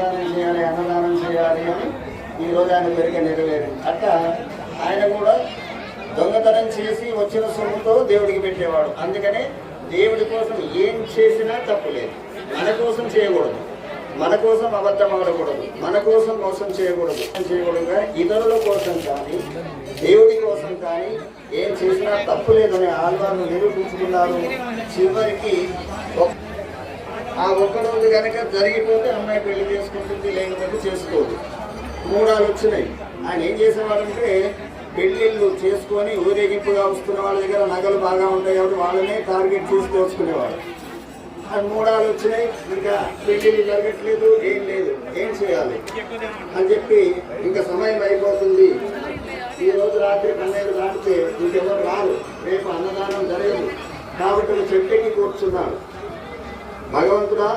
అన్నదానం చేయాలి అని ఈరోజు ఆయన పెరిగి నెరవేరింది. అట్లా ఆయన కూడా దొంగతనం చేసి వచ్చిన సొమ్ముతో దేవుడికి పెట్టేవాడు. అందుకనే దేవుడి కోసం ఏం చేసినా తప్పులేదు. మన కోసం చేయకూడదు, మన కోసం అబద్ధం ఆడకూడదు, మన కోసం మోసం చేయకూడదు. ఇతరుల కోసం కానీ దేవుడి కోసం కానీ ఏం చేసినా తప్పు లేదని ఆళ్వార్లు నిరూపించుకున్నారు. చివరికి ఆ ఒక్కరోజు కనుక జరిగిపోతే అమ్మాయి పెళ్లి చేసుకుంటుంది, లేకపోతే చేసుకోదు. మూడాలు వచ్చినాయి. ఆయన ఏం చేసేవాడంటే పెళ్లిళ్ళు చేసుకొని ఊరేగింపుగా వస్తున్న వాళ్ళ దగ్గర నగలు బాగా ఉంటాయి కాబట్టి వాళ్ళనే టార్గెట్ చేసి దోచుకునేవాడు. అది మూడాలు వచ్చినాయి, ఇంకా పెళ్లిళ్ళు జరగట్లేదు, ఏం లేదు, ఏం చేయాలి అని చెప్పి ఇంకా సమయం అయిపోతుంది, ఈ రోజు రాత్రి 12 దాటితే ఇంకెవరు రారు, రేపు అన్నదానం జరగదు కాబట్టి చెట్టుకి కూర్చున్నాడు. భగవంతుడా,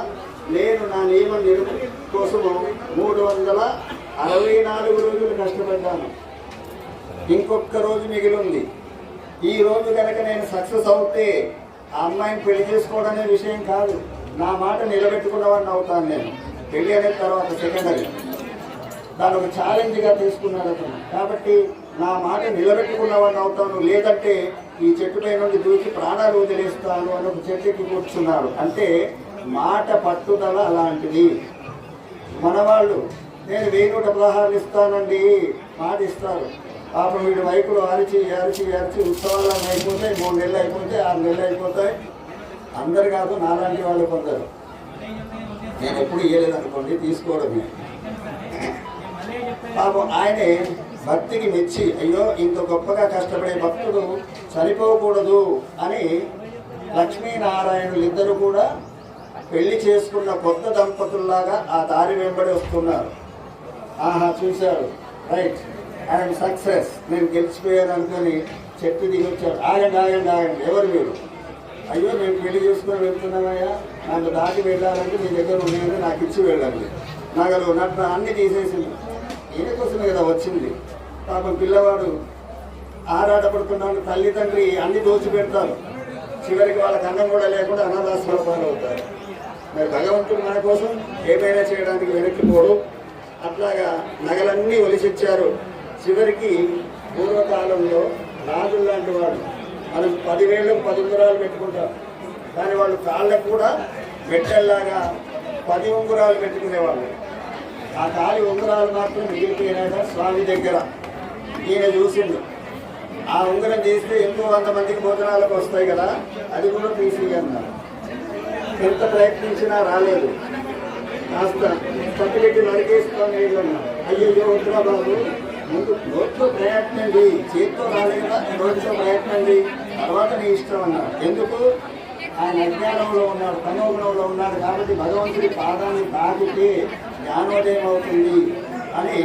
నేను నా నియమం కోసము 364 రోజులు కష్టపడ్డాను, ఇంకొక రోజు మిగిలింది. ఈ రోజు కనుక నేను సక్సెస్ అవుతే ఆ అమ్మాయిని పెళ్లి చేసుకోవడం అనే విషయం కాదు, నా మాట నిలబెట్టుకున్నవాడిని అవుతాను నేను. పెళ్లి అనే తర్వాత సెకండరీ, దాని ఒక ఛాలెంజ్గా తీసుకున్నాడు అతను. కాబట్టి నా మాట నిలబెట్టుకున్నవాడిని అవుతాను, లేదంటే ఈ చెట్టుపై నుండి దూకి ప్రాణాలు వదిలేస్తాను అని ఒక చెట్టుకి కూర్చున్నాడు. అంటే మాట పట్టుదల అలాంటిది. మనవాళ్ళు నేను 1016 ఇస్తానండి మాట ఇస్తారు. పాపం వీడి వైపులు అరిచి అరిచి అరిచి ఉత్సవాలను అయిపోతాయి, 3 నెలలు అయిపోతాయి, 6 నెలలు అయిపోతాయి. అందరు కాదు, నాలాంటి వాళ్ళు కొందరు. నేను ఎప్పుడు ఇవ్వలేదు అనుకోండి, తీసుకోవడమే. పాపం ఆయనే భక్తికి మెచ్చి, అయ్యో ఇంత గొప్పగా కష్టపడే భక్తుడు చనిపోకూడదు అని లక్ష్మీనారాయణులు ఇద్దరు కూడా పెళ్లి చేసుకున్న కొత్త దంపతుల్లాగా ఆ దారి వెంబడి వస్తున్నారు. ఆహా చూశాడు, రైట్, ఐఎమ్ సక్సెస్, నేను గెలిచిపోయాను అనుకొని చెట్టు దిగొచ్చాడు. ఆగండి ఆగండి ఆగండి, ఎవరు మీరు? అయ్యో మేము పెళ్లి చేసుకొని వెళ్తున్నామయ్యా, నాకు దాటి వెళ్ళాలంటే మీ దగ్గర ఉండేది నాకు ఇచ్చి వెళ్ళండి. నగలు నట్ట అన్ని తీసేసింది. ఈయన కోసమే కదా వచ్చింది. పాపం పిల్లవాడు ఆరాటపడుతున్నాడు. తల్లిదండ్రి అన్ని దోచి పెడతారు, చివరికి వాళ్ళకి అన్నం కూడా లేకుండా అనాథాశ్రమాలు అవుతారు. మరి భగవంతుడు మన కోసం ఏమైనా చేయడానికి వెనక్కిపోడు. అట్లాగా నగలన్నీ ఒలిసిచ్చారు. చివరికి పూర్వకాలంలో రాజులు లాంటి వాడు, మనం 10 వేళ్ళకు 10 ఉంగరాలు పెట్టుకుంటాం, కానీ వాళ్ళు కాళ్ళకు కూడా మెట్టల్లాగా 10 ఉంగరాలు పెట్టుకునేవాళ్ళు. ఆ కాలి ఉంగరాలు మాత్రం మిగిలిపోయినాక స్వామి దగ్గర ఈయన చూసిండు. ఆ ఉంగరం చేస్తే ఎంతో 100 మందికి భోజనాలకు వస్తాయి కదా, అది కూడా తీసి అన్నారు. ఎంత ప్రయత్నించినా రాలేదు. కాస్త పట్టుబెట్టి నరికేసుకొని అన్నారు. అయ్యో వద్దురా బాబు, ముందు నోట్లో ప్రయత్నండి, చేతితో రాలేదు కదా, నోటితో ప్రయత్నండి, తర్వాత నీ ఇష్టం అన్నారు. ఎందుకు? ఆయన అజ్ఞానంలో ఉన్నాడు, తమోగుణంలో ఉన్నాడు. కాబట్టి భగవంతుడి పాదాన్ని తాకితే జ్ఞానోదయం అవుతుంది అని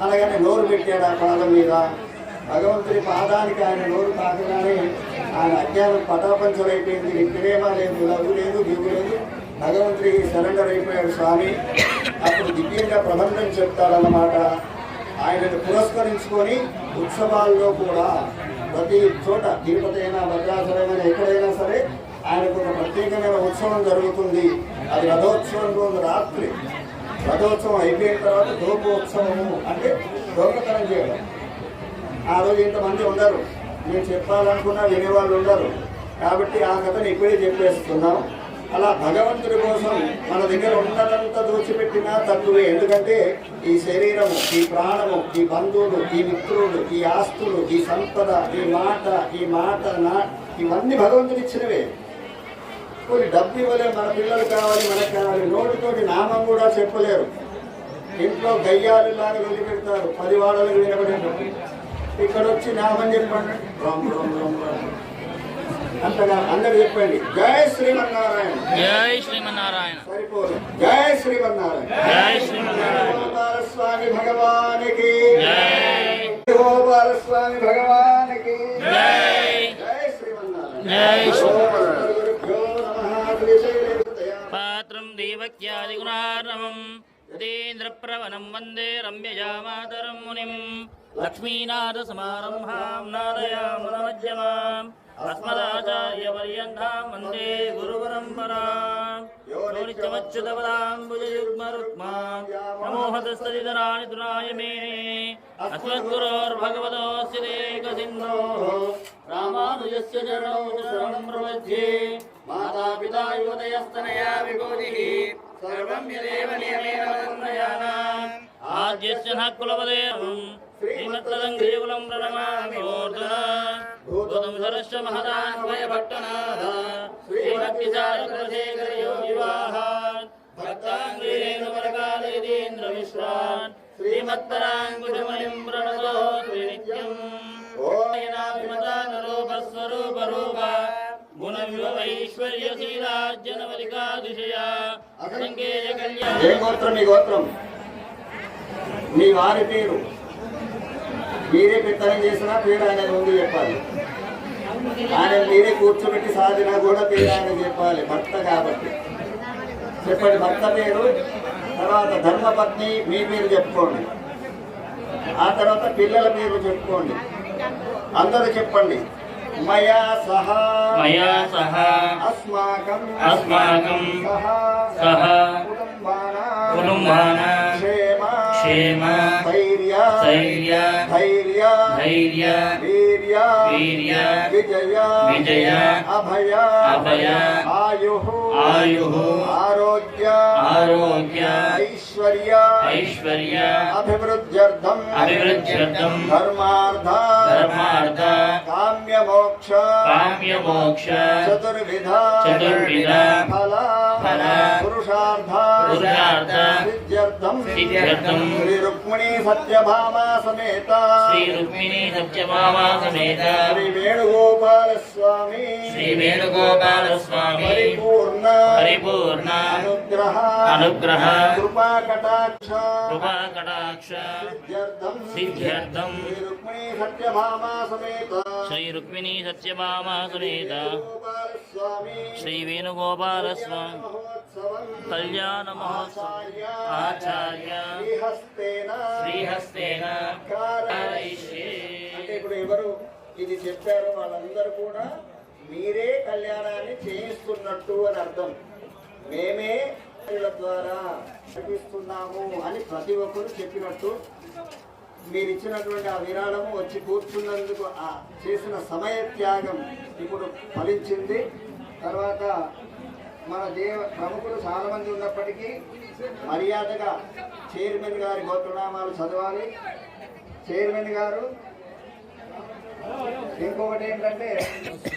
అలాగనే నోరు పెట్టాడు ఆ పాదం మీద. భగవంతుడి పాదానికి ఆయన నోరు తాకగానే ఆయన అజ్ఞానం పటాపంచలైపోయింది. ప్రేమ లేదు, లఘు లేదు, దిగు లేదు, భగవంతుడికి సరెండర్ అయిపోయాడు స్వామి. అప్పుడు దివ్యంగా ప్రబంధం చెప్తాడన్నమాట. ఆయనను పురస్కరించుకొని ఉత్సవాల్లో కూడా ప్రతి చోట, తిరుపతి అయినా భద్రాచలమైనా ఎక్కడైనా సరే ఆయనకు ఒక ప్రత్యేకమైన ఉత్సవం జరుగుతుంది. అది రథోత్సవం రోజు రాత్రి. రథోత్సవం అయిపోయిన తర్వాత దోపోత్సవము, అంటే దొంగతనం చేయడం. ఆ రోజు ఇంతమంది ఉండరు, నేను చెప్పాలనుకున్నా వినేవాళ్ళు ఉండరు. కాబట్టి ఆ కథను ఇప్పుడే చెప్పేస్తున్నాం. అలా భగవంతుడి కోసం మన దగ్గర ఉన్నదంతా దోచిపెట్టినా తక్కువే. ఎందుకంటే ఈ శరీరము, ఈ ప్రాణము, ఈ బంధువులు, ఈ మిత్రులు, ఈ ఆస్తులు, ఈ సంపద, ఈ మాట ఇవన్నీ భగవంతుడు ఇచ్చినవే. కొన్ని డబ్బు ఇవ్వలేము, మన పిల్లలు కావాలి, మనకు కావాలి. నోటితోటి నామం కూడా చెప్పలేరు. ఇంట్లో గయ్యాలులాగా వదిలిపెడతారు 10 వాడలకు వినబడేటప్పుడు. ఇక్కడ వచ్చి నామం చెప్పండి, రామ్ రామ్ రామ్ రామ్ అంతగా అందరు చెప్పండి, జై శ్రీమన్నారాయణ, జై శ్రీమన్నారాయణ. సరిపోదు, జై శ్రీమన్నారాయణ, జై శ్రీమన్నారాయణ. గోపాలస్వామి భగవానికి జై, గోపాలస్వామి భగవానికి జై, జై శ్రీమన్నారాయణ. జై శ్రీమన్నారాయణ. పాత్రం దేవక్యాది గుణార్ణవం యతీంద్రప్రవణం వందే రమ్యజా మాతరం మునిం లక్ష్మీనాథ సమారంభాం నారయామున మధ్యమాం अस्मदाचार्यपर्यन्तां वन्दे गुरुपरम्पराम् यो नित्यमच्युतपदाम्बुजयुग्मरुक्मा नमो हतस्तदितराणि तृणाय मेने अस्मद्गुरोर्भगवतोऽस्य देकसिन्धोः रामानुजस्य चरणौ शरणं प्रपद्ये मातापिता युवतयस्तनया विभूतिः सर्वं यदेव नियमेन वन्दयानाम् आद्यस्य नः कुलपतेर्वं श्रीमत्तदङ्घ्रियुगलं प्रणमामि मूर्धना भूतं सरश्च महदान्वयभट्टनाथ श्रीभक्तिसारकुलशेखरयोगिवाहान् भक्ताङ्ग्रेणुपरकालयतीन्द्रविश्वान् श्रीमत्पराङ्कुशमणिं प्रणतोऽस्मि नित्यम् ओयनाभिमतानरूपस्वरूपरूप गुणविभवैश्वर्यशीलाज्जनवलिकादिशया असङ्केय कल्याण ఏ గోత్రం మీ గోత్రం మీ వారి పేరు మీరే పెత్తనం చేసినా పేరు ఆయన ముందు చెప్పాలి ఆయన మీరే కూర్చోబెట్టి సాధినా కూడా పేరు ఆయన చెప్పాలి భర్త కాబట్టి చెప్పండి భర్త పేరు తర్వాత ధర్మపత్ని మీ పేరు చెప్పుకోండి ఆ తర్వాత పిల్లల పేరు చెప్పుకోండి అందరూ చెప్పండి మయా సహా मया सह అస్మాకం सह कुटुम्बानां క్షేమ क्षेम ధైర్య स्थैर्य ధైర్య धैर्य వీర్య वीर्य విజయ विजय అభయ अभय ఆయుః आयुः ఆరోగ్య आरोग्य ఐశ్వర్య ऐश्वर्य అభివృద్ధ్యర్థం अभिवृद्ध्यर्थं ధర్మార్థ धर्मार्थ కామ్య మోక్ష काम्य मोक्ष చతుర్విధ फल పురుషార్థ पुरुषार्थ సిద్ధ్యర్థం सिद्ध्यर्थं శ్రీ రుక్మిణీ సత్యభామా సమేత श्री रुक्मिणी सत्यभामा समेत శ్రీ వేణుగోపాల స్వామి श्री वेणुगोपाल स्वामी పరిపూర్ణ परिपूर्ण अनुग्रह కృపా కటాక్ష कृपा कटाक्ष సిద్ధ్యర్థం सिद्ध्यर्थं శ్రీ రుక్మిణీ సత్యభామా సమేత श्री रुक्मिणी सत्यभामा समेत గోపాల స్వామి श्री वेणुगोपाल स्वामी మహోత్సవం कल्याण महोत्सव आचार्य శ్రీహస్తేన श्रीहस्तेन कारयिष्ये అంటే ఇప్పుడు ఎవరు ఇది చెప్పారో వాళ్ళందరూ కూడా మీరే కళ్యాణాన్ని చేయిస్తున్నట్టు అని అర్థం మేమే వీళ్ళ ద్వారా నడిపిస్తున్నాము అని ప్రతి ఒక్కరు చెప్పినట్టు మీరు ఇచ్చినటువంటి ఆ విరాళము వచ్చి కూర్చున్నందుకు ఆ చేసిన సమయ త్యాగం ఇప్పుడు ఫలించింది. తర్వాత మన ప్రముఖులు చాలా మంది ఉన్నప్పటికీ మర్యాదగా చైర్మన్ గారి గోత్రనామాలు చదవాలి. చైర్మన్ గారు ఇంకొకటి ఏంటంటే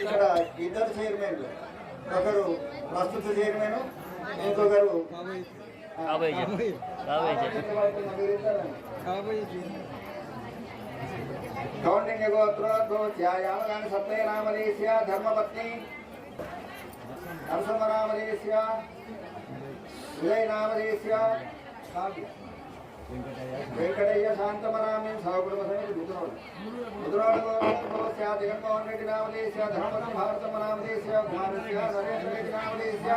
ఇక్కడ ఇద్దరు చైర్మన్లు, ఒకరు ప్రస్తుత చైర్మన్, ఇంకొకరు కౌండిన్య గోత్రోద్భవత్యాయామగాని సత్యనామదేశ్య ధర్మపత్ని నరసింహనామదేశ్య విజయనామదేశ్య వెంకటయ్య శాంతమనామి సహకుటుంబ సమేత ముద్రోళ జగన్మోహన్ రెడ్డి నామదేశ్య ధర్మపత్ని భారతమ్మ నామదేశ్య కుమారస్య నరేష్ రెడ్డి నామదేశ్య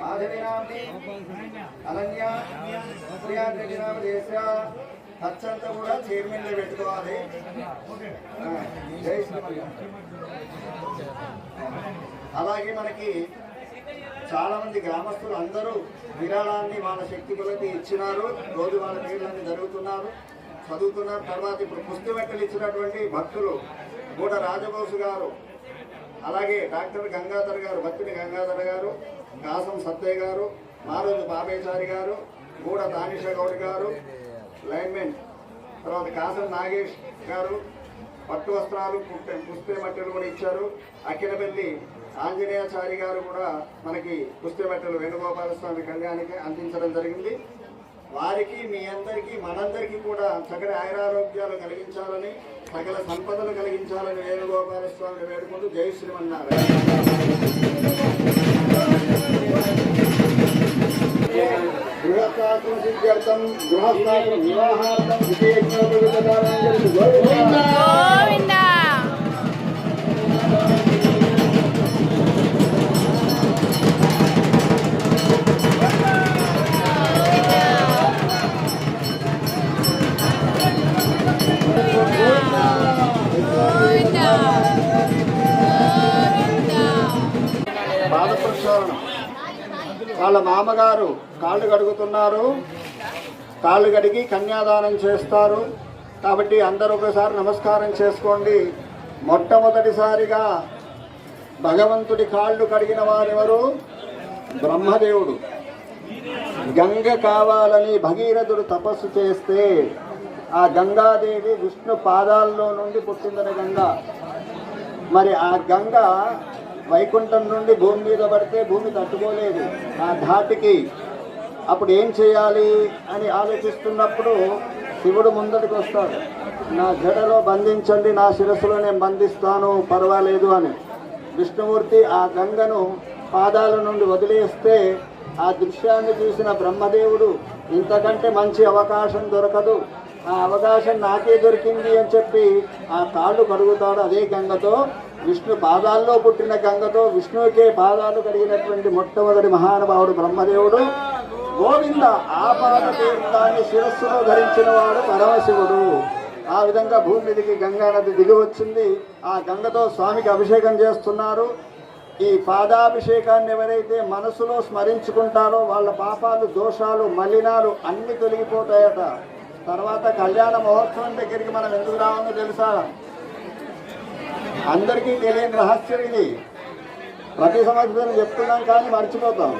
మాధవి నామని అనన్య ప్రియాన్ రెడ్డి నామదేశ్య ఖర్చంతా కూడా చైర్మన్లో పెట్టుకోవాలి. జై శ్రీమల్లి. అలాగే మనకి చాలా మంది గ్రామస్తులు అందరూ విరాళాన్ని వాళ్ళ శక్తి కొలది ఇచ్చినారు. రోజు వాళ్ళ పేర్లన్నీ జరుగుతున్నారు, చదువుతున్నారు. తర్వాత ఇప్పుడు పుస్తమెట్టలు ఇచ్చినటువంటి భక్తులు గూడ రాజబోసు గారు, అలాగే డాక్టర్ గంగాధర్ గారు, భక్తుని గంగాధర్ గారు, కాసం సత్తయ్య గారు, మారోజు బాబేచారి గారు, గూడ తానిష గౌడ్ గారు లైన్మెన్, తర్వాత కాసం నాగేష్ గారు పట్టు వస్త్రాలు పుస్తే మట్టెలు కూడా ఇచ్చారు. అక్కినపల్లి ఆంజనేయాచారి గారు కూడా మనకి పుస్తే మట్టెలు వేణుగోపాల స్వామి కళ్యాణానికి అందించడం జరిగింది. వారికి మీ అందరికీ మనందరికీ కూడా చక్కటి ఆయురారోగ్యాలు కలిగించాలని, సకల సంపదలు కలిగించాలని వేణుగోపాల స్వామిని వేడుకుంటూ జై శ్రీమన్నారాయణ. గృహస్థాశ్రమ సిద్ధ్యర్థం గృహస్థాశ్రమ వివాహార్థం గోవిందా గోవిందా వాళ్ళ మామగారు కాళ్ళు కడుగుతున్నారు. కాళ్ళు కడిగి కన్యాదానం చేస్తారు. కాబట్టి అందరూ ఒకసారి నమస్కారం చేసుకోండి. మొట్టమొదటిసారిగా భగవంతుడి కాళ్ళు కడిగిన వారెవరు? బ్రహ్మదేవుడు. గంగ కావాలని భగీరథుడు తపస్సు చేస్తే ఆ గంగాదేవి విష్ణు పాదాల్లో నుండి పుట్టిందని గంగ. మరి ఆ గంగ వైకుంఠం నుండి భూమి మీద పడితే భూమి తట్టుకోలేదు ఆ ధాటికి. అప్పుడు ఏం చేయాలి అని ఆలోచిస్తున్నప్పుడు శివుడు ముందటికి వస్తాడు. నా జడలో బంధించండి, నా శిరస్సులో నేను బంధిస్తాను, పర్వాలేదు అని. విష్ణుమూర్తి ఆ గంగను పాదాల నుండి వదిలేస్తే ఆ దృశ్యాన్ని చూసిన బ్రహ్మదేవుడు ఇంతకంటే మంచి అవకాశం దొరకదు, ఆ అవకాశం నాకే దొరికింది అని చెప్పి ఆ కాళ్ళు కడుగుతాడు. అదే గంగతో, విష్ణు పాదాల్లో పుట్టిన గంగతో విష్ణువుకే పాదాలు కడిగినటువంటి మొట్టమొదటి మహానుభావుడు బ్రహ్మదేవుడు. గోవింద ఆ పాద తీర్థాన్ని శిరస్సులో ధరించిన వాడు పరమశివుడు. ఆ విధంగా భూమి మీదకి గంగా నది దిగి వచ్చింది. ఆ గంగతో స్వామికి అభిషేకం చేస్తున్నారు. ఈ పాదాభిషేకాన్ని ఎవరైతే మనసులో స్మరించుకుంటారో వాళ్ళ పాపాలు, దోషాలు, మలినాలు అన్ని తొలగిపోతాయట. తర్వాత కళ్యాణ మహోత్సవం దగ్గరికి మనం ఎందుకు రావాలో తెలుసా? అందరికీ తెలియని రహస్యం ఇది. ప్రతి సంవత్సరం చెప్తున్నాం కానీ మర్చిపోతాం.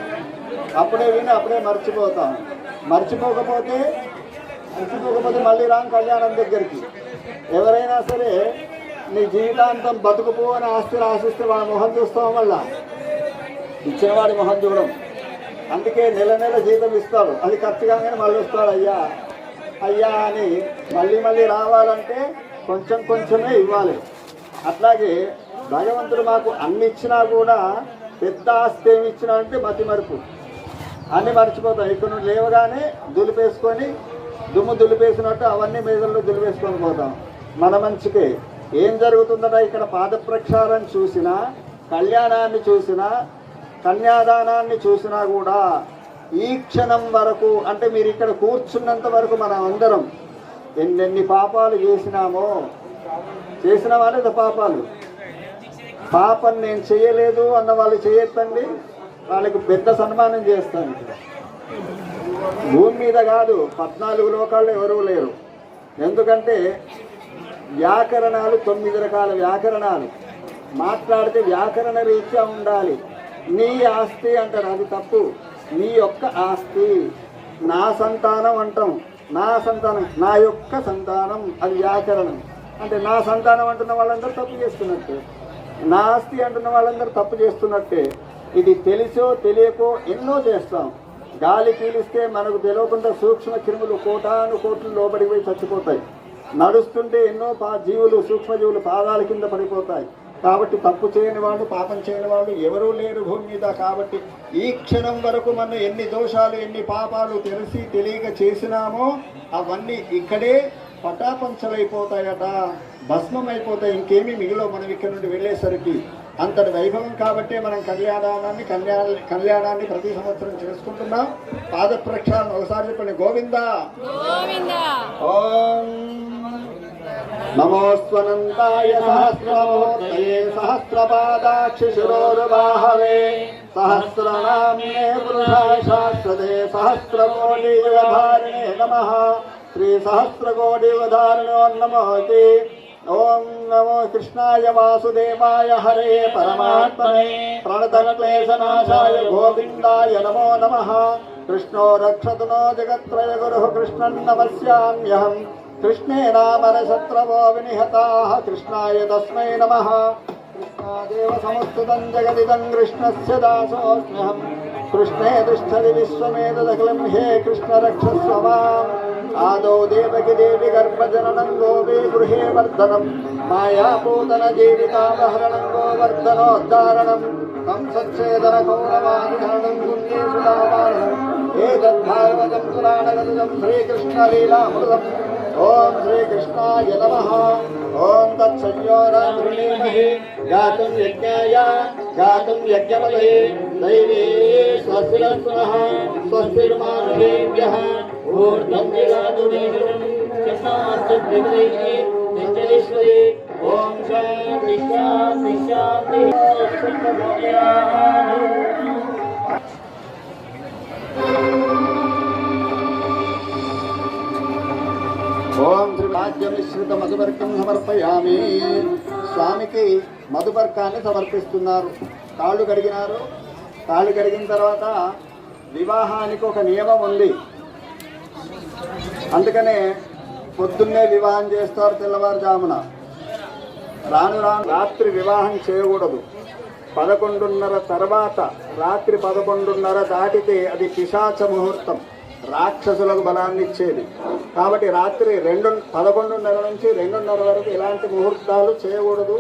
అప్పుడే విని అప్పుడే మర్చిపోతాం. మర్చిపోకపోతే మళ్ళీ రాం కళ్యాణం దగ్గరికి. ఎవరైనా సరే నీ జీవితాంతం బతుకుపో అని ఆస్తిని ఆశిస్తే వాడి మొహం చూస్తాం, వల్ల ఇచ్చేవాడి మొహం చూడడం. అందుకే నెల నెల జీతం ఇస్తాడు, అది ఖర్చు కాగానే మళ్ళీ వస్తాడు అయ్యా అయ్యా అని. మళ్ళీ రావాలంటే కొంచెం కొంచెమే ఇవ్వాలి. అట్లాగే భగవంతుడు మాకు అన్ని ఇచ్చినా కూడా పెద్ద ఆస్తి ఏమి ఇచ్చినా అంటే మతి మరుపు. అన్నీ మర్చిపోతాం. ఇక్కడ నుండి లేవగానే దులిపేసుకొని దుమ్ము దులిపేసినట్టు అవన్నీ మీదల్లో దులిపేసుకొని పోతాం. మన మంచికే. ఏం జరుగుతుందట ఇక్కడ? పాద ప్రక్షాళన చూసినా, కళ్యాణాన్ని చూసినా, కన్యాదానాన్ని చూసినా కూడా ఈ క్షణం వరకు, అంటే మీరు ఇక్కడ కూర్చున్నంత వరకు మనం అందరం ఎన్నెన్ని పాపాలు చేసినామో, చేసిన వాళ్ళే పాపాలు. పాపం నేను చేయలేదు అన్న వాళ్ళు చేయొద్దండి, వాళ్ళకి పెద్ద సన్మానం చేస్తాను. భూమి మీద కాదు, 14 లోకాల్లో ఎవరూ లేరు. ఎందుకంటే వ్యాకరణాలు 9 రకాల వ్యాకరణాలు. మాట్లాడితే వ్యాకరణ రీత్యా ఉండాలి. నీ ఆస్తి అంటారు, అది తప్పు. నీ యొక్క ఆస్తి. నా సంతానం అంటాం, నా సంతానం, నా యొక్క సంతానం, అది వ్యాకరణం. అంటే నా సంతానం అంటున్న వాళ్ళందరూ తప్పు చేస్తున్నట్టే, నా ఆస్తి అంటున్న వాళ్ళందరూ తప్పు చేస్తున్నట్టే. ఇది తెలిసో తెలియకో ఎన్నో చేస్తాం. గాలి పీలిస్తే మనకు తెలియకుండా సూక్ష్మ క్రిములు కోటాను కోట్లు లోపలికి పోయి చచ్చిపోతాయి. నడుస్తుంటే ఎన్నో జీవులు, సూక్ష్మజీవులు పాదాల కింద పడిపోతాయి. కాబట్టి తప్పు చేయని వాళ్ళు, పాపం చేయని వాళ్ళు ఎవరూ లేరు భూమి మీద. కాబట్టి ఈ క్షణం వరకు మనం ఎన్ని దోషాలు, ఎన్ని పాపాలు తెలిసి తెలియక చేసినామో అవన్నీ ఇక్కడే పటాపంచలైపోతాయట, భస్మం అయిపోతాయి. ఇంకేమీ మిగిలవు మనం ఇక్కడ నుండి వెళ్ళేసరికి. అంతటి వైభవం కాబట్టే మనం కళ్యాణాన్ని ప్రతి సంవత్సరం చేసుకుంటున్నాం. పాద ప్రక్షాళన ఒకసారి చెప్పండి, గోవిందా. ఓం నమోస్వనంతాయ సహస్రమూర్తయే సహస్రపాదాక్షిశిరోరుబాహవే సహస్రనామ్నే పురుషాయ శాశ్వతే సహస్రకోటియుగధారిణే నమః. శ్రీ సహస్రకోటియుగధారిణో నమోతి. ఓం నమో కృష్ణాయ వాసుదేవాయ హరే పరమాత్మనే ప్రణతక్లేశనాశాయ గోవిందాయ నమో నమః. కృష్ణో రక్షతు నో జగత్రయ గురుః కృష్ణం నమస్యామ్యహం. కృష్ణే నామరశత్రవో వినిహతాః కృష్ణాయ తస్మై నమః. కృష్ణాదేవ సముత్థితం జగదిదం కృష్ణస్య దాసోऽస్మ్యహం. కృష్ణే తిష్టతి విశ్వమేతదఖిలం హే కృష్ణ రక్షస్వ మాం. ఆదౌ దేవకి దేవి గర్భజననం గోవే గృహే వర్ధనం మాయాపూతన జీవితాపహరణం గోవర్ధనోద్ధారణం కంసచ్ఛేదన కౌరవాదిహరణం గుణ్యేషు దావారణం ఏతద్భాగవతం పురాణగతం శ్రీకృష్ణలీలామృతం. ఓం శ్రీకృష్ణాయ నమః. ఓం తత్సంయోరామృణీమహి గాతుం యజ్ఞాయ గాతుం యజ్ఞపతయే దైవే స్వస్తిరస్సునః స్వస్తిర్మానుషేభ్యః ఊర్ధ్వం జగాతు దేశం చతాస్తద్విదైః నిత్యేశ్వరి. ఓం శాంతి శాంతి శాంతి. ఓం శ్రీ రాజ్యమిశ్రిత మధుపర్కం సమర్పయామి. స్వామికి మధుపర్కాన్ని సమర్పిస్తున్నారు. కాళ్ళు కడిగినారు. కాళ్ళు కడిగిన తర్వాత వివాహానికి ఒక నియమం ఉంది. అందుకనే పొద్దున్నే వివాహం చేస్తారు, తెల్లవారుజామున. రాను రాను రాత్రి వివాహం చేయకూడదు. 11:30 తర్వాత, రాత్రి 11:30 దాటితే అది పిశాచ ముహూర్తం, రాక్షసులకు బలాన్ని ఇచ్చేది. కాబట్టి రాత్రి 11:30 నుంచి 2:30 వరకు ఇలాంటి ముహూర్తాలు చేయకూడదు.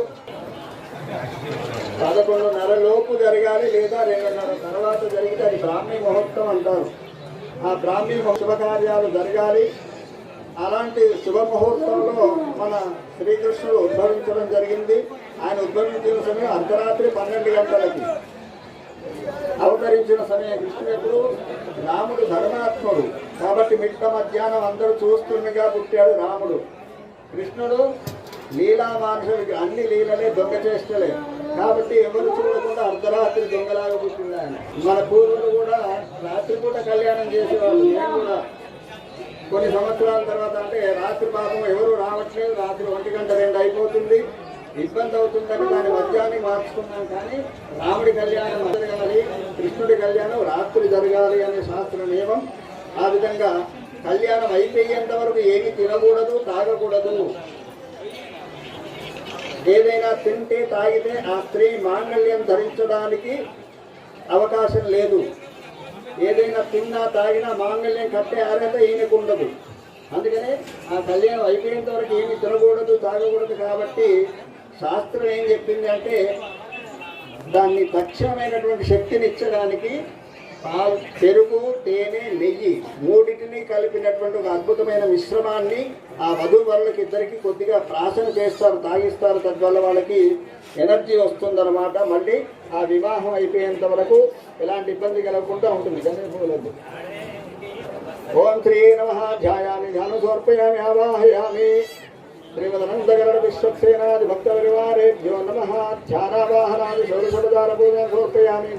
11:30 లోపు జరగాలి, లేదా 2:30 తర్వాత జరిగితే అది బ్రాహ్మీ ముహూర్తం అంటారు. ఆ బ్రాహ్మీ శుభకార్యాలు జరగాలి. అలాంటి శుభముహూర్తంలో మన శ్రీకృష్ణుడు ఉద్భవించడం జరిగింది. ఆయన ఉద్భవించిన సమయం అర్ధరాత్రి 12 గంటలకి. అవతరించిన సమయం కృష్ణుడు. రాముడు ధర్మాత్ముడు కాబట్టి మిట్ట మధ్యాహ్నం అందరూ చూస్తుండగా పుట్టాడు రాముడు. కృష్ణుడు లీలా మానుషుడికి అన్ని లీలలే, దొంగ చేష్టలే. కాబట్టి ఎవరు చూడకుండా అర్ధరాత్రి దొంగలాగా పుట్టింది ఆయన. మన పూర్వులు కూడా రాత్రిపూట కళ్యాణం చేసేవాళ్ళు. నేను కూడా కొన్ని సంవత్సరాల తర్వాత, అంటే రాత్రి పాపం ఎవరు రావట్లేదు, రాత్రి 1 గంట 2 అయిపోతుంది, ఇబ్బంది అవుతుందని దాని మధ్యాహ్నం మార్చుకున్నాం. కానీ రాముడి కళ్యాణం జరగాలి, కృష్ణుడి కళ్యాణం రాత్రి జరగాలి అనే శాస్త్ర నియమం. ఆ విధంగా కళ్యాణం అయిపోయేంత వరకు ఏమి తినకూడదు, తాగకూడదు. ఏదైనా తింటే తాగితే ఆ స్త్రీ మాంగళ్యం ధరించడానికి అవకాశం లేదు. ఏదైనా తిన్నా తాగినా మాంగళ్యం కట్టే అర్హత ఈయనకు ఉండదు. అందుకనే ఆ కళ్యాణం అయిపోయేంత వరకు ఏమి తినకూడదు, తాగకూడదు. కాబట్టి శాస్త్రం ఏం చెప్పింది అంటే దాన్ని తక్షణమైనటువంటి శక్తిని ఇచ్చడానికి పెరుగు, తేనె, నెయ్యి మూడింటిని కలిపినటువంటి ఒక అద్భుతమైన మిశ్రమాన్ని ఆ వధూవరులకి ఇద్దరికి కొద్దిగా ప్రాసన చేస్తారు, తాగిస్తారు. తద్వల్ల వాళ్ళకి ఎనర్జీ వస్తుందన్నమాట. మళ్ళీ ఆ వివాహం అయిపోయేంత వరకు ఎలాంటి ఇబ్బంది కలగకుండా ఉంటుంది. ఓం శ్రీ నమః. ధ్యాయామి, ధ్యానం సమర్పయామి, ఆవాహయామి. శ్రీమదనందగరణ విశ్వక్సేనాది భక్త పరివారేభ్యో నమః. ధ్యానావాహనాది షోడశోపచార పూజ సమర్పయామి.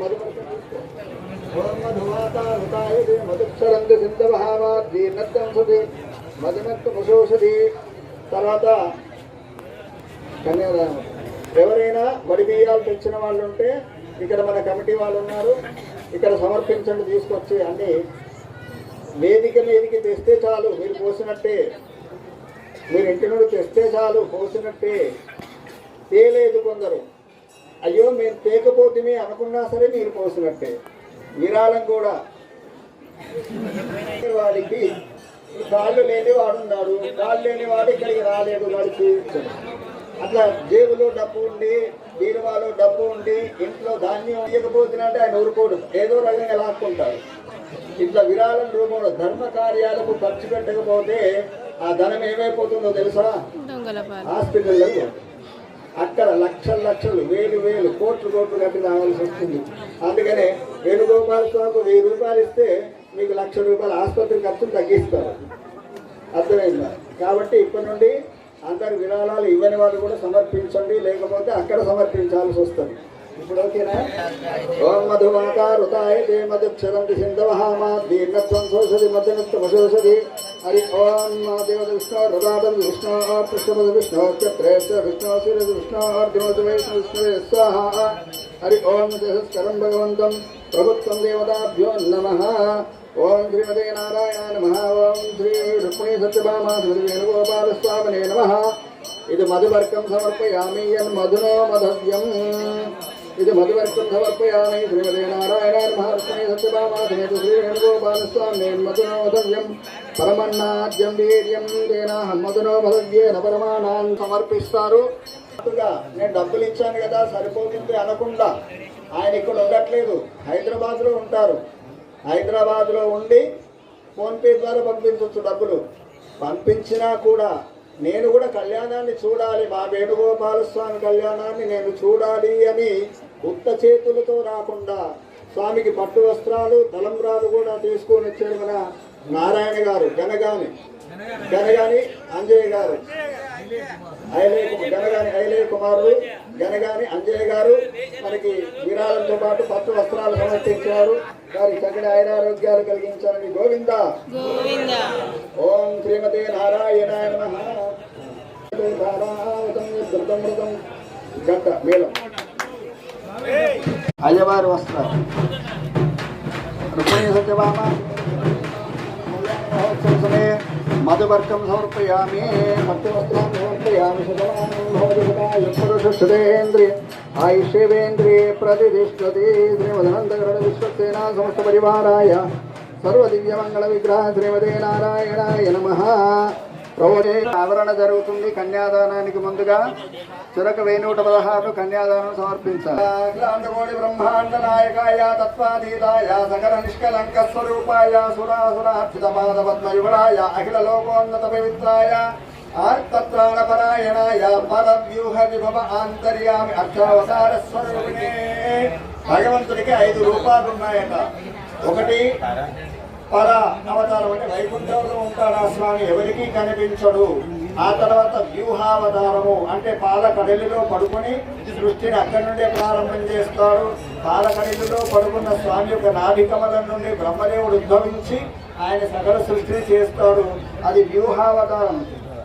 ఓం మధువాతానుతాయ మధుక్షరంతి సింధవహామాద్దీర్ణత్వంసతి మధునత్వముషోషధి. తర్వాత కన్యాదానం. ఎవరైనా వడి బియ్యాలు తెచ్చిన వాళ్ళు ఉంటే ఇక్కడ మన కమిటీ వాళ్ళు ఉన్నారు, ఇక్కడ సమర్పించండి. తీసుకొచ్చి అన్ని వేదిక మీదకి తెస్తే చాలు, మీరు పోసినట్టే. మీరు ఇంటి నుండి తెస్తే చాలు, పోసినట్టే. తేలేదు కొందరు, అయ్యో మీరు తేకపోతే అనుకున్నా సరే మీరు పోసినట్టే. విరాళం కూడా వాడికి కాళ్ళు లేని వాడున్నాడు, కాళ్ళు లేని వాడు ఇక్కడికి రాలేదు, వాడికి అట్లా జేబులో డబ్బు ఉండి, బీరువాలో డబ్బు ఉండి, ఇంట్లో ధాన్యం ఇవ్వకపోతున్నట్టే ఆయన ఊరుకోడు, ఏదో రకంగా లాక్కుంటాడు. ఇట్లా విరాళం రూపంలో ధర్మ కార్యాలకు ఖర్చు పెట్టకపోతే ఆ ధనం ఏమైపోతుందో తెలుసా? హాస్పిటల్లో అక్కడ లక్షలు లక్షలు, వేలు వేలు, కోట్లు కోట్లు కట్టి రావాల్సి వస్తుంది. అందుకనే వేణుగోపాల స్వామికి 1000 రూపాయలు ఇస్తే మీకు 1,00,000 రూపాయల ఆసుపత్రి ఖర్చులు తగ్గిస్తారు. అర్థమైందా? కాబట్టి ఇప్పటి నుండి అందరు విరాళాలు ఇవ్వని వాళ్ళు కూడా సమర్పించండి, లేకపోతే అక్కడ సమర్పించాల్సి వస్తుంది. ఇప్పుడు ఓకేనా? ఓం మధుమాతారుతాయ తే మధుక్షరంతి సింధవహామాద్దీర్ణత్వం శోషది మధ్యనత్వమశోషది. హరి ఓం దేవత విష్ణు రదాదం విష్ణు పృష్ఠపద విష్ణు చత్రేశ విష్ణు శిరజ విష్ణు అర్ధమధు వైష్ణు విష్ణువే స్వాహ. హరి ఓం దేహస్కరం భగవంతం ప్రభుత్వం దేవతాభ్యో నమః. ఓం శ్రీమతే నారాయణ నమః. ఓం శ్రీ రుక్మిణీ సత్యభామా శ్రీ వేణుగోపాలస్వామినే నమః. ఇది మధువర్కం సమర్పయామి. మధునో మధవ్యం. ఇది మధువర్కం సమర్పయామి. శ్రీమతే నారాయణ నమః. రుక్మిణీ సత్యభామా సమేత శ్రీ వేణుగోపాలస్వామినే మధునో మధవ్యం. పరమన్నాద్యం వీర్యం తేనాహం మధునో మధవ్యేన పరమానాన్ని సమర్పిస్తారు. నేను డబ్బులు ఇచ్చాను కదా సరిపోతుంది అనకుండా, ఆయన ఇక్కడ ఉండట్లేదు, హైదరాబాద్లో ఉంటారు. హైదరాబాద్లో ఉండి ఫోన్పే ద్వారా పంపించవచ్చు డబ్బులు. పంపించినా కూడా నేను కూడా కళ్యాణాన్ని చూడాలి, మా వేణుగోపాల స్వామి కళ్యాణాన్ని నేను చూడాలి అని ఉత్త చేతులతో రాకుండా స్వామికి పట్టు వస్త్రాలు, తలంబ్రాలు కూడా తీసుకొని వచ్చారు మన నారాయణ గారు, గనగాని అంజయ్య గారు, గనగాని ఐలయ్య కుమారుడు గనగాని అంజయ్య గారు మనకి విరాళంతో పాటు పట్టు వస్త్రాలు సమర్పించారు. వారి చక్కటి ఆయురారోగ్యాలు కలిగించాలని గోవింద. ఓం శ్రీమతే నారాయణాయ నమః. గంట మేళం అయ్యవారి వస్త్రాలు రుక్మిణీ సత్యభామ మహోత్సవసమే మధువర్గం సమర్పయామి భక్తివస్త్రం సమర్పయామి పురుషేంద్రియ ఆయుష్యేంద్రియ ప్రతిష్టతి శ్రీమదనందగరుడ విశ్వసేనా సమస్త పరివారాయ సర్వదివ్యమంగళ విగ్రహ శ్రీమదే నారాయణాయ నమః. ప్రవచే ఆవరణ జరుగుతుంది. కన్యాదానానికి ముందుగా చిరక 1116 కన్యాదానం సమర్పించాలి. అఖిలాండకోటి బ్రహ్మాండ నాయకాయ తత్వాధీతాయ సకల నిష్కలంక స్వరూపాయ సురాసురార్చిత పాద పద్మయుగళాయ అఖిల లోకోన్నత పవిత్రాయ ఆర్తత్రాణపరాయణాయ పరవ్యూహ విభవ ఆంతర్యామి అక్షరావతార స్వరూపిణే. భగవంతుడికి 5 రూపాలు ఉన్నాయట. ఒకటి పర అవతారం అంటే వైకుంఠంలో ఉంటాడు ఆ స్వామి, ఎవరికీ కనిపించడు. ఆ తర్వాత వ్యూహావతారము అంటే పాలకడలిలో పడుకొని సృష్టిని అక్కడి నుండే ప్రారంభం చేస్తాడు. పాలకడలిలో పడుకున్న స్వామి యొక్క నాభికమలం నుండి బ్రహ్మదేవుడు ఉద్భవించి ఆయన సకల సృష్టిని చేస్తాడు. అది వ్యూహావతారం.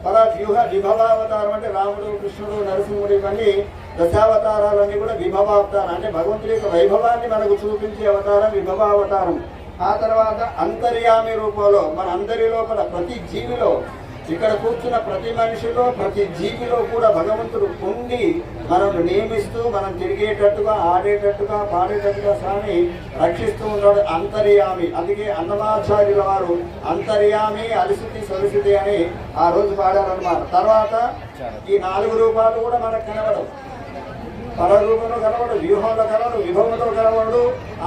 పర వ్యూహ విభవావతారం అంటే రాముడు, కృష్ణుడు, నరసింహుడు ఇవన్నీ దశావతారాలన్నీ కూడా విభవావతారం అంటే భగవంతుడి యొక్క వైభవాన్ని మనకు చూపించే అవతారం విభవావతారం. ఆ తర్వాత అంతర్యామి రూపంలో మన అందరి లోపల ప్రతి జీవిలో, ఇక్కడ కూర్చున్న ప్రతి మనిషిలో, ప్రతి జీవిలో కూడా భగవంతుడు ఉండి మనల్ని నియమిస్తూ మనం తిరిగేటట్టుగా, ఆడేటట్టుగా, పాడేటట్టుగా స్వామి రక్షిస్తూ ఉన్నాడు. అంతర్యామి. అందుకే అన్నమాచార్యుల వారు అంతర్యామి అలిసితి సొలిసితి అని ఆ రోజు పాడారన్నమాట. తర్వాత ఈ 4 రూపాలు కూడా మనకు కనబడవు. పరరూపంలో కనబడు, వ్యూహంలో కనబడు, విభవంలో కనబడు,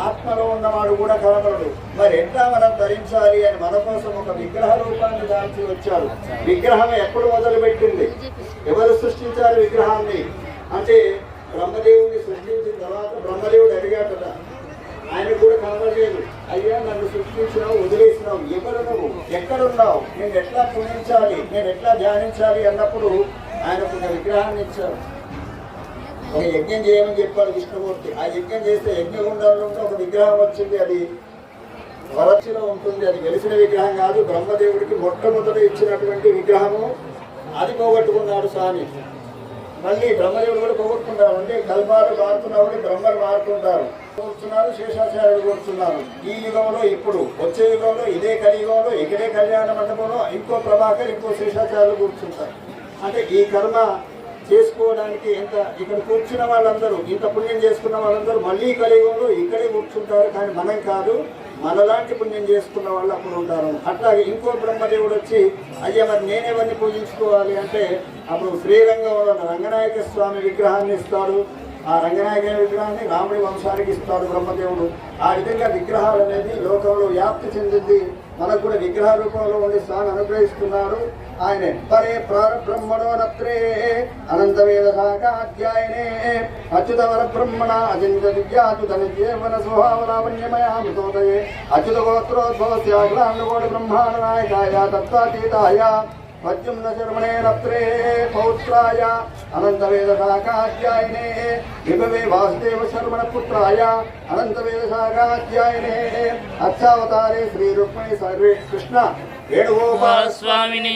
ఆత్మలో ఉన్నవాడు కూడా కనబడు. మరి ఎట్లా మనం ధరించాలి అని మన కోసం ఒక విగ్రహ రూపాన్ని దాల్చి వచ్చాడు. విగ్రహం ఎప్పుడు మొదలుపెట్టింది? ఎవరు సృష్టించారు విగ్రహాన్ని అంటే బ్రహ్మదేవుని సృష్టించిన తర్వాత బ్రహ్మదేవుడు అడిగాడట. ఆయన కూడా కనబడలేదు. అయ్యా నన్ను సృష్టించినావు, వదిలేసినావు, ఎవరు నువ్వు, ఎక్కడున్నావు, నేను ఎట్లా పూజించాలి, నేను ఎట్లా ధ్యానించాలి అన్నప్పుడు ఆయన ఒక విగ్రహాన్ని ఇచ్చారు. ఒక యజ్ఞం చేయమని చెప్పాడు విష్ణుమూర్తి. ఆ యజ్ఞం చేస్తే యజ్ఞగుండంలో ఉంటే ఒక విగ్రహం వచ్చింది. అది వరక్షలో ఉంటుంది. అది వెలిసిన విగ్రహం కాదు, బ్రహ్మదేవుడికి మొట్టమొదట ఇచ్చినటువంటి విగ్రహము. అది పోగొట్టుకున్నాడు స్వామి. మళ్ళీ బ్రహ్మదేవుడు కూడా పోగొట్టుకుంటారు. అంటే కల్పాలు మారుతున్నప్పుడు బ్రహ్మలు మారుతుంటారు. కూర్చున్నారు, శేషాచార్యుడు కూర్చున్నారు. ఈ యుగంలో ఇప్పుడు వచ్చే యుగంలో ఇదే కలియుగంలో ఇక్కడే కళ్యాణ మండపంలో ఇంకో ప్రభాకర్, ఇంకో శేషాచార్యులు కూర్చుంటారు. అంటే ఈ కర్మ చేసుకోవడానికి ఎంత ఇక్కడ కూర్చున్న వాళ్ళందరూ, ఇంత పుణ్యం చేసుకున్న వాళ్ళందరూ మళ్ళీ కలియుగంలో ఇక్కడే కూర్చుంటారు. కానీ మనం కాదు, మనలాంటి పుణ్యం చేసుకున్న వాళ్ళు అప్పుడు ఉంటారు. అట్లాగే ఇంకో బ్రహ్మదేవుడు వచ్చి అయ్యా మరి నేనెవరిని పూజించుకోవాలి అంటే అప్పుడు శ్రీరంగంలో రంగనాయక స్వామి విగ్రహాన్ని ఇస్తాడు. ఆ రంగనాయక విగ్రహాన్ని రాముడి వంశానికి ఇస్తాడు బ్రహ్మదేవుడు. ఆ విధంగా విగ్రహాలు అనేది లోకంలో వ్యాప్తి చెందింది. మనకు కూడా విగ్రహ రూపంలో ఉండి స్వామి అనుగ్రహిస్తున్నాడు. ఆయన పరే బ్రహ్మణో నత్రే అనంత వేద శాఖాధ్యాయనే అచ్యుతవర బ్రహ్మణ అజంత దివ్యాచ్యుత నిజీవన స్వభావలావణ్యమయామృతోదయే అచ్యుత గోత్రోద్భవస్యాగ్రాండకోటి బ్రహ్మాండ నాయకాయ తత్వాతీతాయ పద్యుమ్న శర్మణే నత్రే పౌత్రాయ అనంత వేద శాఖాధ్యాయనే విభవే వాసుదేవ శర్మణ పుత్రాయ అనంత వేద శాఖాధ్యాయనే అక్షావతారే శ్రీ రుక్మిణి సర్వే కృష్ణ వేణుగోపాల స్వామిని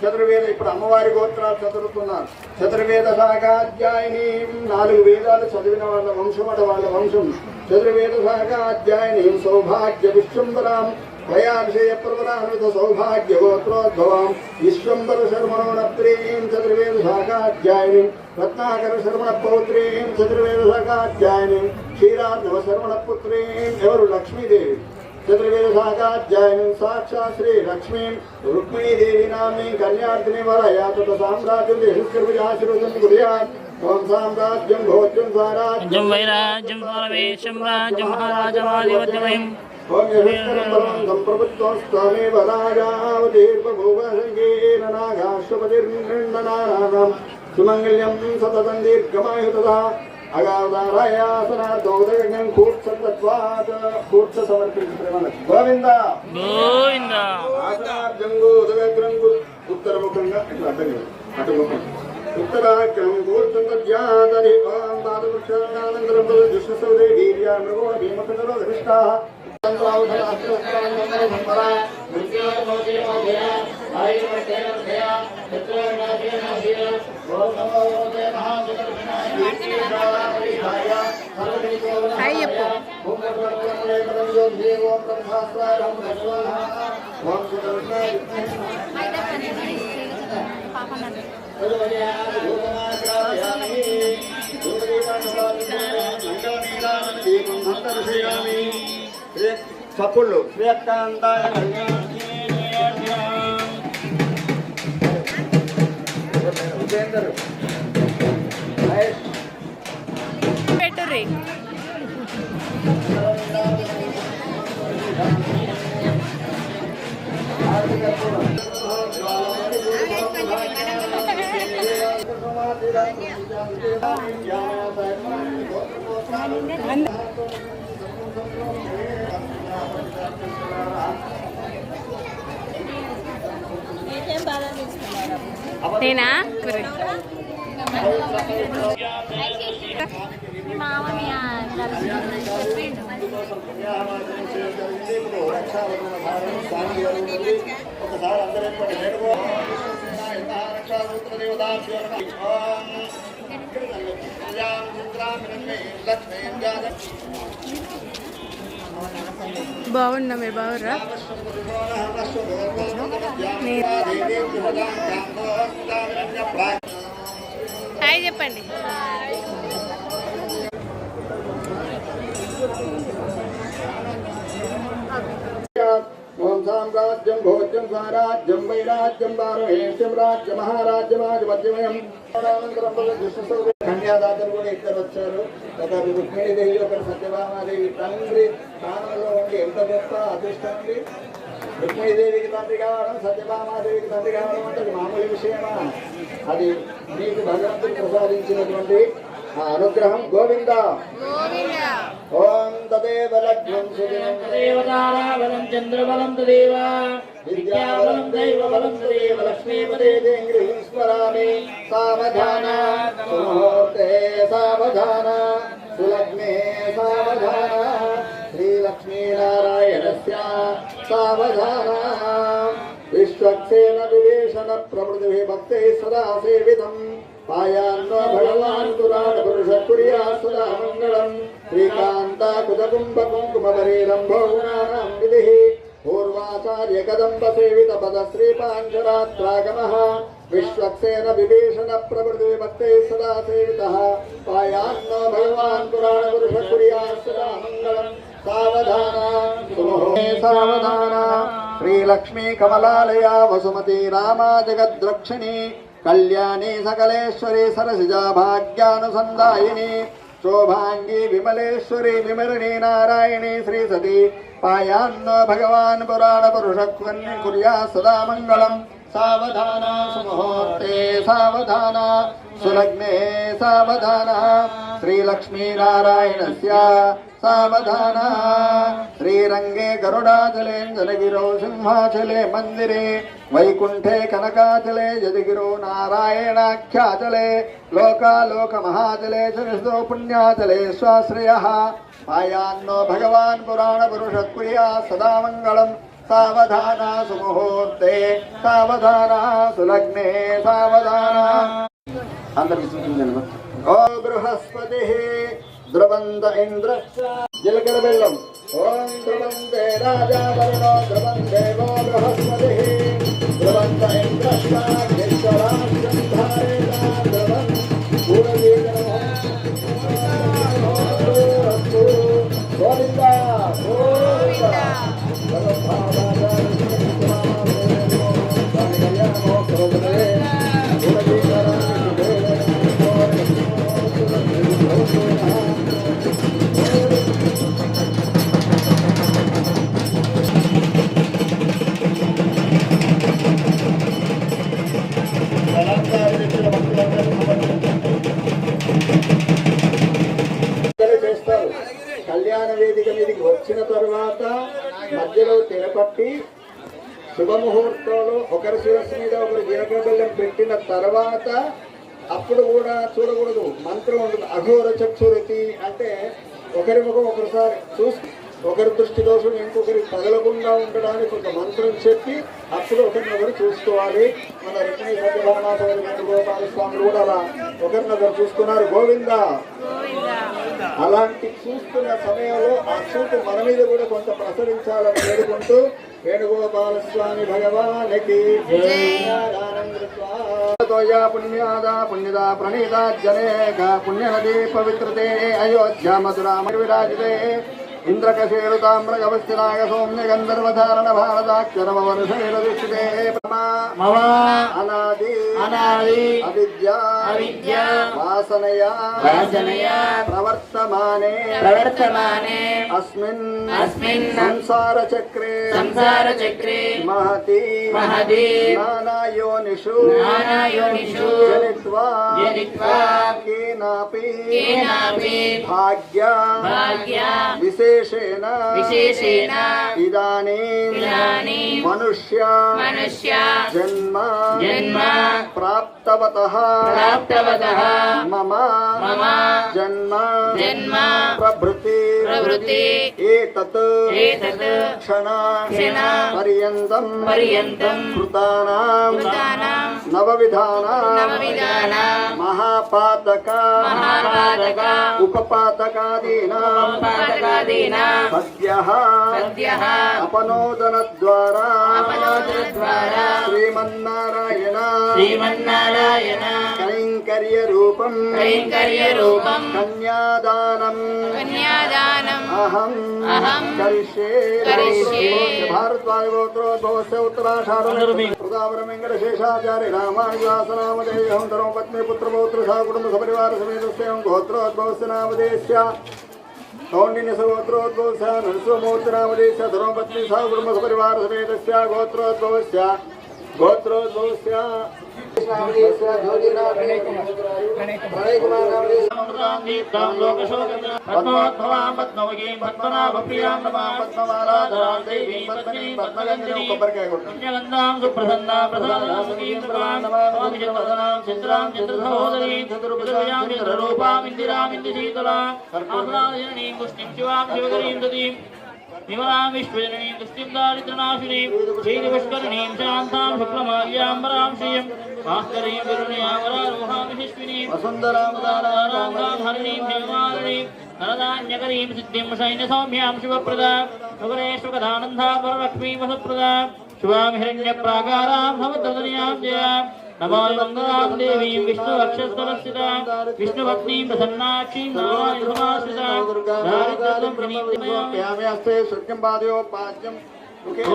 చతుర్వేద. ఇప్పుడు అమ్మవారి గోత్రాలు చదువుతున్నారు. చతుర్వేద శాఖాధ్యాయిని 4 వేదాలు చదివిన వాళ్ళ వంశమట, వాళ్ళ వంశం. చతుర్వేద శాఖాధ్యాయిని సౌభాగ్య విశ్వంబరాం వయాభిషయ ప్రవరాన్విత సౌభాగ్య గోత్రోద్భవాం విశ్వంబర శర్మణో నత్రీం చతుర్వేద శాఖాధ్యాయిని రత్నాకర శర్మణ పౌత్రీం చతుర్వేద శాఖాధ్యాయిని క్షీరార్ణవ శర్మణ పుత్రీం ఎవరు లక్ష్మీదేవి చతుర్వేద శాఖాధ్యాయనం సాక్షాత్ శ్రీ లక్ష్మీ రుక్మిణీదేవి నామ్ని కన్యార్థిని వరయా తత సామ్రాజ్యం దేశస్కృతిఆశీర్వదం కుర్యాత్. ఓం సామ్రాజ్యం భోజ్యం సారాజ్యం వైరాజ్యం పరమేశం రాజ్యం మహారాజమాధిపత్యమయం ఓం యశస్కరం బలం సంప్రభుత్వం స్వామేవ రాజావతీర్బభూవసంగేన నాగాశ్వపతిర్నిర్ణనానాం సుమంగళ్యం సతతం దీర్ఘమాయుతదా అగాధారాయాసనార్థోదయం కూర్చ సమర్పించడం గోవింద గోవింద. ఆసనార్థంగు ఉదయగ్రంగు ఉత్తరముఖంగా ఇట్లా అడ్డంగా అటుముఖం ఉత్తరాగ్రం కూర్చుంద్యాదరి ఓం పాదవృక్షానంతరం దుష్ట సౌరే వీర్యా మృగో భీమకృతలో ధృష్టా చప్పుళ్ళు శ్రీకాంతాయ పెట్టుర్రి నేనా ఒకసారి బాగున్నా మీరు బాగుర్రా హాయ్ చెప్పండి ఓం సామ్రాజ్యం భోజ్యం స్వరాజ్యం వైరాజ్యం వారమేష్యం రాజ్య మహారాజ్యమాధిపత్యమయం కన్యాదాతలు కూడా ఇద్దరు వచ్చారు. ఒకరు రుక్మిణీదేవి, ఒకరు సత్యభామాదేవి. తండ్రి స్థానంలో ఉండి ఎంత గొప్ప అదృష్టం ఉంది. రుక్మిణీదేవికి తండ్రి కావడం, సత్యభామాదేవికి తండ్రి కావడం అంటే అది మామూలు విషయమా? అది మీకు భగవంతుడు ప్రసాదించినటువంటి ఆ అనుగ్రహం. గోవింద ఓం తదేవ లగ్నం దేవతారాబలం చంద్రబలం తదేవ విద్యాబలం దైవబలం తదేవ లక్ష్మీపదే దేంగ్రీం స్మరామి. సావధాన సుముహూర్తే సావధాన సులగ్నే సావధాన శ్రీలక్ష్మీనారాయణస్య సావధాన. విశ్వక్సేన వివేశన ప్రవృతి భక్తై సదా సేవితం. పాయాన్నో భగవాన్ పురాణ పురుష కుర్యా సదా మంగళం. శ్రీకాంతాకుజ కుంభ కుంకుమ పరీరంభో గుణానాం విధిః. పూర్వాచార్య కదంబ సేవిత పద శ్రీపాంచరాత్రాగమః. విశ్వక్సేన విభీషణ ప్రవృతి భక్తై సదా సేవితః. పాయాన్నో భగవాన్ పురాణ పురుష కుర్యా సదా మంగళం. సావధాన సావధాన శ్రీలక్ష్మీ కమలాలయా వసుమతి రామా జగద్రక్షిణి. కళ్యాణి సకలేశ్వరి సరసిజా భాగ్యానుసందాయిని. శోభాంగి విమలేశ్వరి విమరణి నారాయణి శ్రీ సతి. పాయాన్నో భగవాన్ పురాణ పురుష కుర్యా సదా మంగళం. సావధాన సుముహూర్తే సావధాన సులగ్నే సావధాన శ్రీలక్ష్మీనారాయణస్య సావధాన. శ్రీరంగే గరుడాచలేంజనగిరౌ సింహాచలే మందిరే వైకుంఠే కనకాచలే యదగిరో నారాయణాఖ్యాచలే లోకాలోక మహాచలే చరితో పుణ్యాచలే స్వాశ్రయః. పాయాన్నో భగవాన్ పురాణ పురుష కుర్యా సదా మంగళం. సావధాన సుముహూర్తే సావధాన సులగ్నే సావధాన. అందరికి సూచించండి. ఓ బృహస్పతి ద్రవంత ఇంద్ర జీలకర్ర బెల్లం. ఓం ద్రవంతే రాజా వరుణో ద్రవందేవో బృహస్పతి ద్రవంత ఇంద్ర చేస్తారు. కళ్యాణ వేదిక మీదకి వచ్చిన తర్వాత మధ్యలో తెరపట్టి శుభముహూర్తంలో ఒకరి శిరస్సు మీద ఒకరు జీలకర్ర బెల్లం పెట్టిన తర్వాత అప్పుడు కూడా చూడకూడదు. మంత్రం ఉంటుంది. అఘోర చక్షురతి అంటే ఒకరి ముఖం ఒకరిసారి చూసి ఒకరి దృష్టి దోషం ఇంకొకరికి తగలకుండా ఉండడానికి ఒక మంత్రం చెప్పి అప్పుడు ఒకరినొకరు చూసుకోవాలి. మన రుక్మిణి సత్యభామాత వేణుగోపాల స్వాములు కూడా అలా ఒకరినొకరు చూసుకున్నారు. గోవింద అలాంటి చూస్తున్న సమయంలో ఆ చూపు మన మీద కూడా కొంత ప్రసరించాలని వేడుకుంటూ వేణుగోపాల స్వామి భగవానికి పుణ్యదా ప్రణీతా జనేక పుణ్యనదీ పవిత్రతే అయోధ్యా మధురా విరాజితే ఇంద్రకశేరుతామ్రగవస్థినాగ సౌమ్య గంధర్వధారణ భారతాక్షరమవర్షైరదిష్టితే అనాది అవిద్యా వాసనయా ప్రవర్తమానే అస్మిన్ సంసార చక్రే మహతి నానాయోనిషు జనిత్వా కేనాపి భాగ్య విశేషేణ ఇదానీం మనుష్య జన్మ ప్రాప్తవతః మమ జన్మ ప్రభృతి ఏతత్ క్షణ పర్యంతం కృతానాం నవవిధానాం మహాపాతక ఉపపాతకాదీనాం సద్యః అపనోదన ద్వారా శ్రీమన్నారాయణ కైంకర్య రూపం కన్యాదానం అహం కరిష్యే భారద్వాజగోత్రోద్భవస్య ఉత్తరాషాఢ వెంకటశేషాచార్య రామానుజాసనామధేయం ధర్మపత్ని పుత్రపౌత్ర సహ కుటుంబ సపరివార సమేతస్యం గోత్రోద్భవస్య నామధేయస్య కౌండిన్య సగోత్రోద్భవస్య నరసింహమూర్తి నామధేయస్య ధర్మపత్ని సహ కుటుంబ సపరివార సమేతస్య గోత్రోద్భవస్య విమలాం విశ్వజననీం దుష్టిం దారిద్ర్యనాశినీం శ్రీదిపుష్కరిణీం శాంతాం శుక్లమాల్యాంబరాం శ్రియం భాస్కరీం విరుణ్యావరారోహాం యశస్వినీం వసుంధరాం హరిణీం హేమాలినీం నరదాన్యకరీం సిద్ధిం సైన్య సౌమ్యాం శివప్రదాం సుగణేశ్వరదానందాం వరలక్ష్మీం వసుప్రదాం శివాం హిరణ్యప్రాకారాం భవద్వదనీయాం జయాం నమో మంగళాం దేవీం విష్ణు అక్షస్వరస్థితాం విష్ణుభక్తిం ప్రసన్నాక్షీం నారాయణసమాశ్రితాం దారిద్ర్యం ప్రణీతమయాస్తే సత్యం పాదయోపాద్యం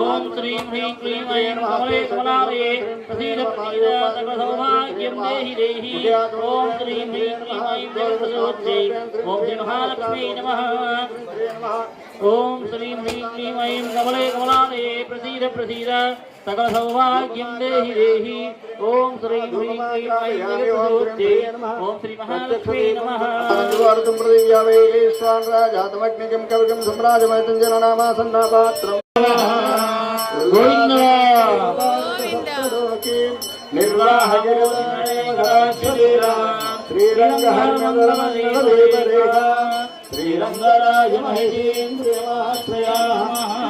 ఓం శ్రీం హ్రీం క్లీం ఐం కమలే కమలాలయే ప్రసీద ప్రసీద సకల సౌభాగ్యం దేహి దేహి ఓం శ్రీం హ్రీం క్లీం ఐం దేవప్రసోత్సై ఓం శ్రీ మహాలక్ష్మీ నమః ఓం శ్రీం హ్రీం క్లీం ఐం కమలే కమలాలయే ప్రసీద ప్రసీద సకల సౌభాగ్యం దేహి దేహి ఓం శ్రీం హ్రీం క్లీం ఐం దేవప్రసోత్సై ఓం శ్రీ మహాలక్ష్మీ నమః రాజాతమగ్నికం కవికం సమ్రాజమైతం జననామాసన్నాపాత్రం గోవింద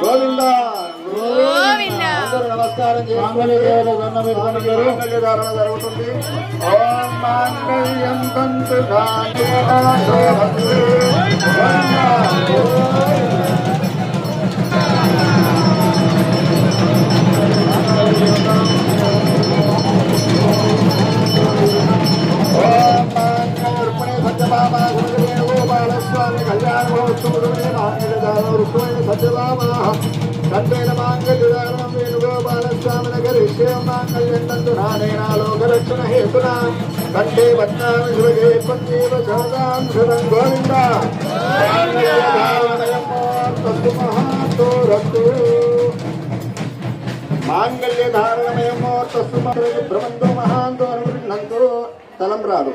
గోవింద నమస్కారం ధారణ జరుగుతుంది. ఓం మాంగళ్యం తంతు సత్యభామాస్వామి కంఠేన మాంగళ్యుదానం వేణుగోపాలస్వామి నగరిష్యం మాంగళ్యంతంతు నానేనాలోకరక్షణ హేతునా కంఠే పద్నామి శుభగే పత్నీవ సహదాం శుభం గోవింద మాంగళ్యధారణమయమోర్తస్సు భ్రమంతో మహాంతో అనుగృహంతో తలంబ్రాలు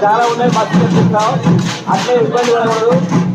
చాలా ఉన్నాయి, మస్తు చెప్తాం. అట్లే ఇబ్బంది పడకూడదు.